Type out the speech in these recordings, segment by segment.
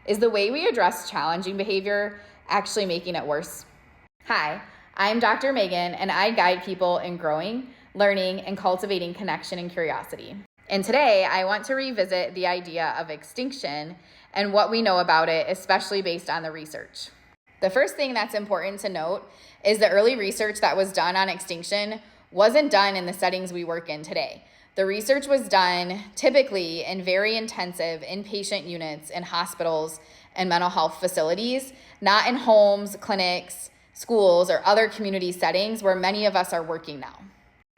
Is the way we address challenging behavior actually making it worse? Hi, I'm Dr. Megan, and I guide people in growing, learning, and cultivating connection and curiosity. And today, I want to revisit the idea of extinction and what we know about it, especially based on the research. The first thing that's important to note is the early research that was done on extinction wasn't done in the settings we work in today. The research was done typically in very intensive inpatient units in hospitals and mental health facilities, not in homes, clinics, schools, or other community settings where many of us are working now.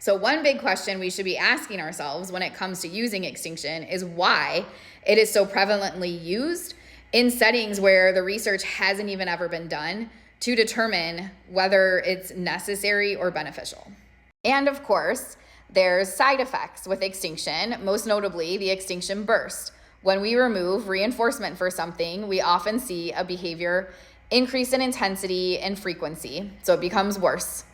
So one big question we should be asking ourselves when it comes to using extinction is why it is so prevalently used in settings where the research hasn't even ever been done to determine whether it's necessary or beneficial. And of course, there's side effects with extinction, most notably the extinction burst. When we remove reinforcement for something, we often see a behavior increase in intensity and frequency, so it becomes worse.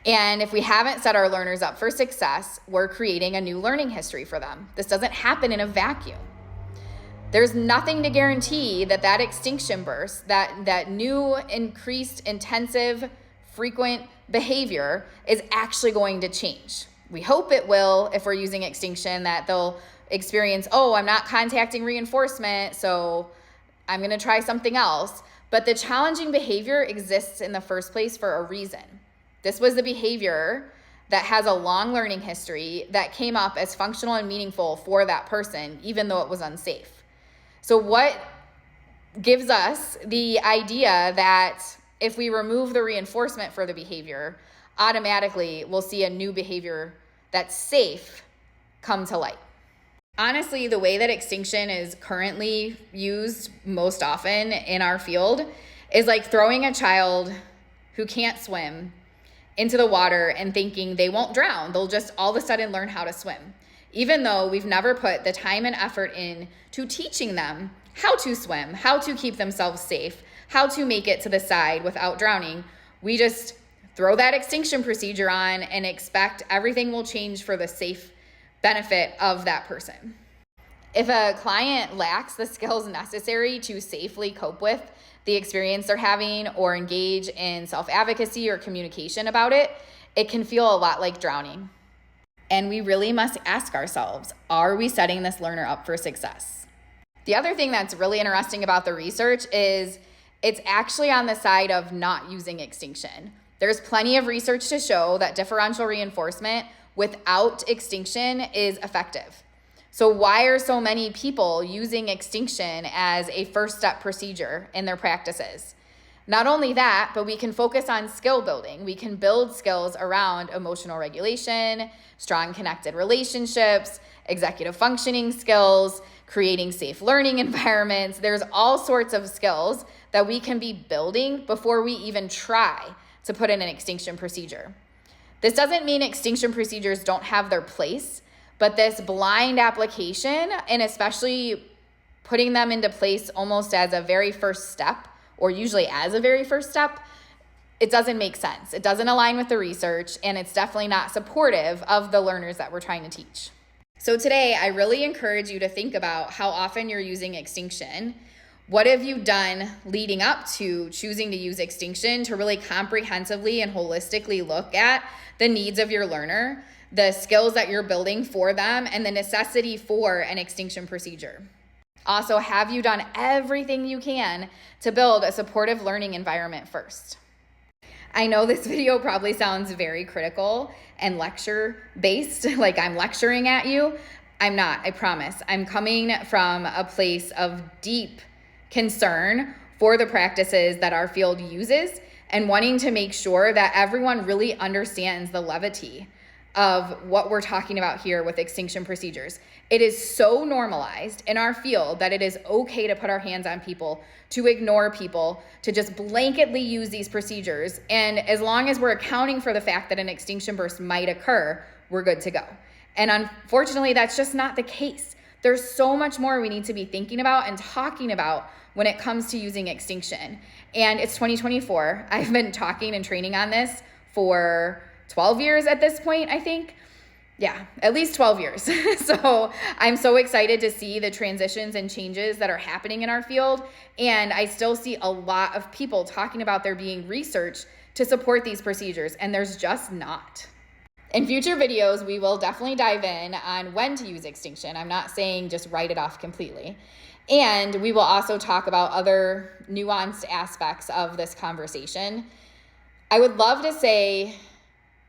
And if we haven't set our learners up for success, we're creating a new learning history for them. This doesn't happen in a vacuum. There's nothing to guarantee that that extinction burst, that new increased intensive frequent behavior is actually going to change. We hope it will if we're using extinction, that they'll experience, oh, I'm not contacting reinforcement, so I'm going to try something else. But the challenging behavior exists in the first place for a reason. This was the behavior that has a long learning history that came up as functional and meaningful for that person, even though it was unsafe. So what gives us the idea that if we remove the reinforcement for the behavior, automatically we'll see a new behavior that's safe come to light? Honestly, the way that extinction is currently used most often in our field is like throwing a child who can't swim into the water and thinking they won't drown. They'll just all of a sudden learn how to swim, even though we've never put the time and effort in to teaching them how to swim, how to keep themselves safe, how to make it to the side without drowning. We just throw that extinction procedure on and expect everything will change for the safe benefit of that person. If a client lacks the skills necessary to safely cope with the experience they're having or engage in self-advocacy or communication about it, it can feel a lot like drowning. And we really must ask ourselves, are we setting this learner up for success? The other thing that's really interesting about the research is it's actually on the side of not using extinction. There's plenty of research to show that differential reinforcement without extinction is effective. So why are so many people using extinction as a first step procedure in their practices? Not only that, but we can focus on skill building. We can build skills around emotional regulation, strong connected relationships, executive functioning skills, creating safe learning environments. There's all sorts of skills that we can be building before we even try to put in an extinction procedure. This doesn't mean extinction procedures don't have their place, but this blind application, and especially putting them into place almost as a very first step, or usually as a very first step, it doesn't make sense. It doesn't align with the research, and it's definitely not supportive of the learners that we're trying to teach. So today, I really encourage you to think about how often you're using extinction. What have you done leading up to choosing to use extinction to really comprehensively and holistically look at the needs of your learner, the skills that you're building for them, and the necessity for an extinction procedure? Also, have you done everything you can to build a supportive learning environment first? I know this video probably sounds very critical and lecture-based, like I'm lecturing at you. I'm not, I promise. I'm coming from a place of deep concern for the practices that our field uses and wanting to make sure that everyone really understands the levity of what we're talking about here with extinction procedures. It is so normalized in our field that it is okay to put our hands on people, to ignore people, to just blanketly use these procedures. And as long as we're accounting for the fact that an extinction burst might occur, we're good to go. And unfortunately, that's just not the case. There's so much more we need to be thinking about and talking about when it comes to using extinction. And it's 2024. I've been talking and training on this for 12 years at this point, I think. Yeah, at least 12 years. So I'm so excited to see the transitions and changes that are happening in our field. And I still see a lot of people talking about there being research to support these procedures, and there's just not. In future videos, we will definitely dive in on when to use extinction. I'm not saying just write it off completely. And we will also talk about other nuanced aspects of this conversation. I would love to say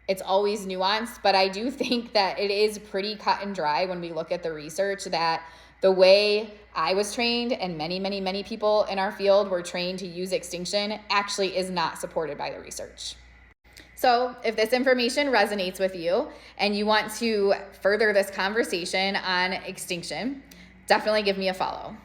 it's always nuanced, but I do think that it is pretty cut and dry when we look at the research, that the way I was trained and many people in our field were trained to use extinction actually is not supported by the research. So if this information resonates with you and you want to further this conversation on extinction, definitely give me a follow.